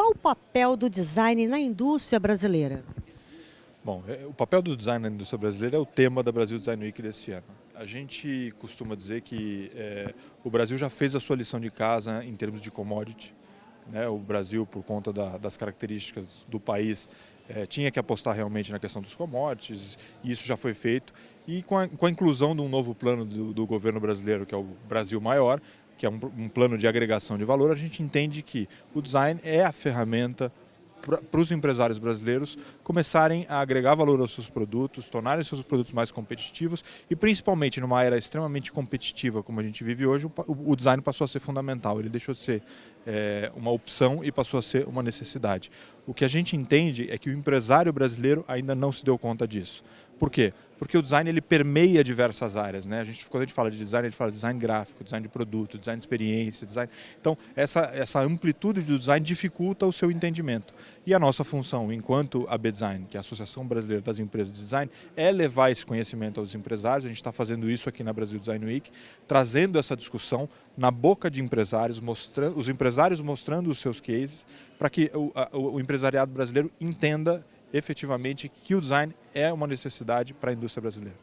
qual o papel do design na indústria brasileira? Bom, o papel do design na indústria brasileira é o tema da Brasil Design Week desse ano. A gente costuma dizer que o Brasil já fez a sua lição de casa em termos de commodity, né? O Brasil, por conta das características do país, tinha que apostar realmente na questão dos commodities, e isso já foi feito. E com a inclusão de um novo plano do governo brasileiro, que é o Brasil Maior, que é um plano de agregação de valor, a gente entende que o design é a ferramenta para os empresários brasileiros começarem a agregar valor aos seus produtos, tornarem seus produtos mais competitivos e, principalmente numa era extremamente competitiva como a gente vive hoje, o design passou a ser fundamental. Ele deixou de ser uma opção e passou a ser uma necessidade. O que a gente entende é que o empresário brasileiro ainda não se deu conta disso. Por quê? Porque o design ele permeia diversas áreas, né? Quando a gente fala de design, a gente fala de design gráfico, design de produto, design de experiência, design. Então, essa amplitude do design dificulta o seu entendimento. E a nossa função, enquanto a B-Design, que é a Associação Brasileira das Empresas de Design, é levar esse conhecimento aos empresários. A gente está fazendo isso aqui na Brasil Design Week, trazendo essa discussão na boca de empresários, os empresários mostrando os seus cases, para que o empresariado brasileiro entenda efetivamente que o design é uma necessidade para a indústria brasileira.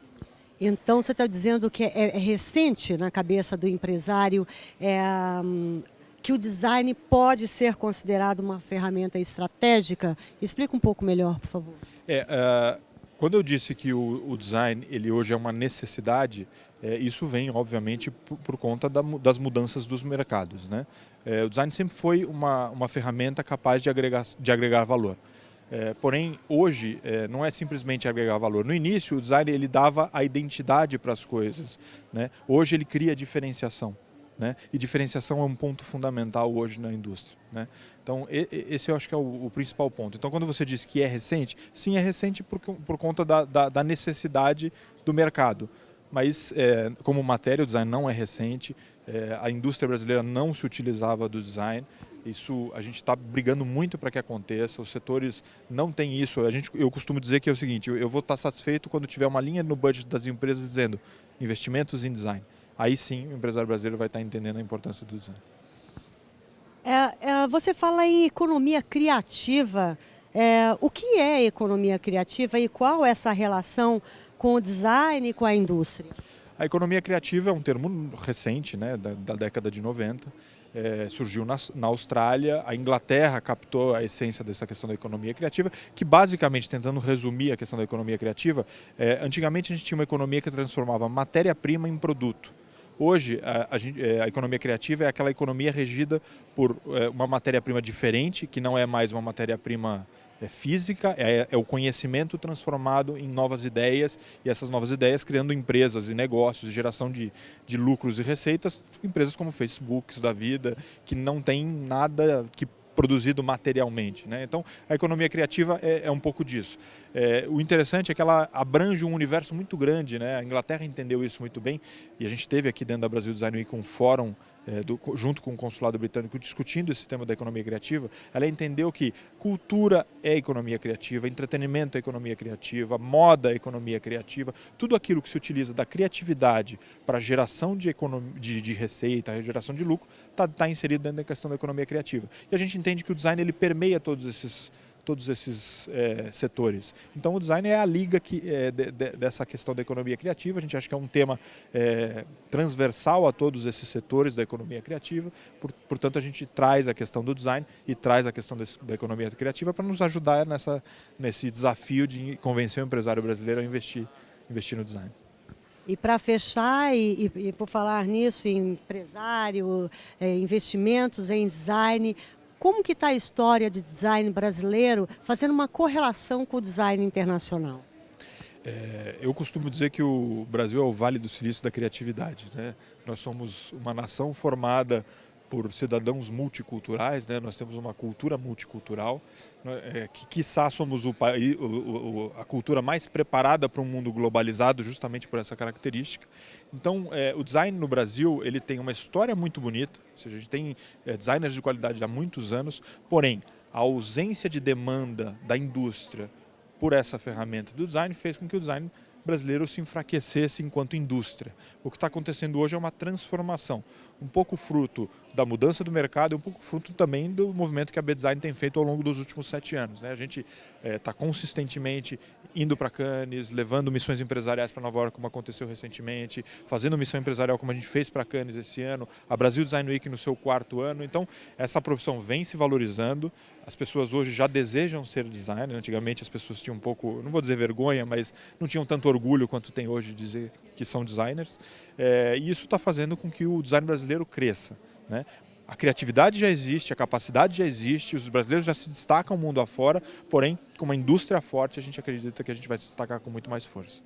Então, você está dizendo que é recente na cabeça do empresário que o design pode ser considerado uma ferramenta estratégica? Explica um pouco melhor, por favor. Quando eu disse que o design ele hoje é uma necessidade, isso vem, obviamente, por conta das mudanças dos mercados, né? O design sempre foi uma ferramenta capaz de agregar valor. Porém, hoje, não é simplesmente agregar valor. No início, o design ele dava a identidade para as coisas, né? Hoje ele cria diferenciação, né? E diferenciação é um ponto fundamental hoje na indústria, né? Então, esse eu acho que é o principal ponto. Então, quando você diz que é recente, sim, é recente por conta da necessidade do mercado. Mas, como matéria, o design não é recente, a indústria brasileira não se utilizava do design. Isso a gente está brigando muito para que aconteça, os setores não têm isso. Eu costumo dizer que é o seguinte, eu vou estar satisfeito quando tiver uma linha no budget das empresas dizendo investimentos em design. Aí sim o empresário brasileiro vai estar entendendo a importância do design. Você fala em economia criativa. O que é economia criativa e qual é essa relação com o design e com a indústria? A economia criativa é um termo recente, né, da década de 90. Surgiu na Austrália, a Inglaterra captou a essência dessa questão da economia criativa, que basicamente, tentando resumir a questão da economia criativa, antigamente a gente tinha uma economia que transformava matéria-prima em produto. Hoje, a economia criativa é aquela economia regida por uma matéria-prima diferente, que não é mais uma matéria-prima física, é o conhecimento transformado em novas ideias, e essas novas ideias criando empresas e negócios, geração de lucros e receitas, empresas como Facebook da vida, que não tem nada que produzido materialmente, né? Então, a economia criativa é um pouco disso. O interessante é que ela abrange um universo muito grande, né? A Inglaterra entendeu isso muito bem, e a gente teve aqui dentro da Brasil Design Week um fórum junto com o consulado britânico discutindo esse tema da economia criativa. Ela entendeu que cultura é economia criativa, entretenimento é economia criativa, moda é economia criativa, tudo aquilo que se utiliza da criatividade para geração de receita, geração de lucro, está inserido dentro da questão da economia criativa. E a gente entende que o design ele permeia todos esses setores. Então o design é a liga dessa questão da economia criativa. A gente acha que é um tema transversal a todos esses setores da economia criativa, portanto a gente traz a questão do design e traz a questão da economia criativa para nos ajudar nesse desafio de convencer o empresário brasileiro a investir no design. E para fechar, e por falar nisso, em empresário, investimentos em design, como que está a história de design brasileiro fazendo uma correlação com o design internacional? Eu costumo dizer que o Brasil é o Vale do Silício da criatividade, né? Nós somos uma nação formada por cidadãos multiculturais, né? Nós temos uma cultura multicultural, que quiçá somos a cultura mais preparada para um mundo globalizado justamente por essa característica. Então, o design no Brasil ele tem uma história muito bonita, ou seja, a gente tem designers de qualidade há muitos anos, porém, a ausência de demanda da indústria por essa ferramenta do design fez com que o design brasileiro se enfraquecesse enquanto indústria. O que está acontecendo hoje é uma transformação, um pouco fruto da mudança do mercado e um pouco fruto também do movimento que a B-Design tem feito ao longo dos últimos 7 anos. Né? A gente está consistentemente indo para Cannes, levando missões empresariais para Nova York, como aconteceu recentemente, fazendo missão empresarial como a gente fez para Cannes esse ano, a Brasil Design Week no seu 4º ano. Então, essa profissão vem se valorizando. As pessoas hoje já desejam ser designer. Antigamente as pessoas tinham um pouco, não vou dizer vergonha, mas não tinham tanto orgulho quanto tem hoje de dizer que são designers. E isso está fazendo com que o design brasileiro cresça. Né? A criatividade já existe, a capacidade já existe, os brasileiros já se destacam mundo afora, porém, com uma indústria forte, a gente acredita que a gente vai se destacar com muito mais força.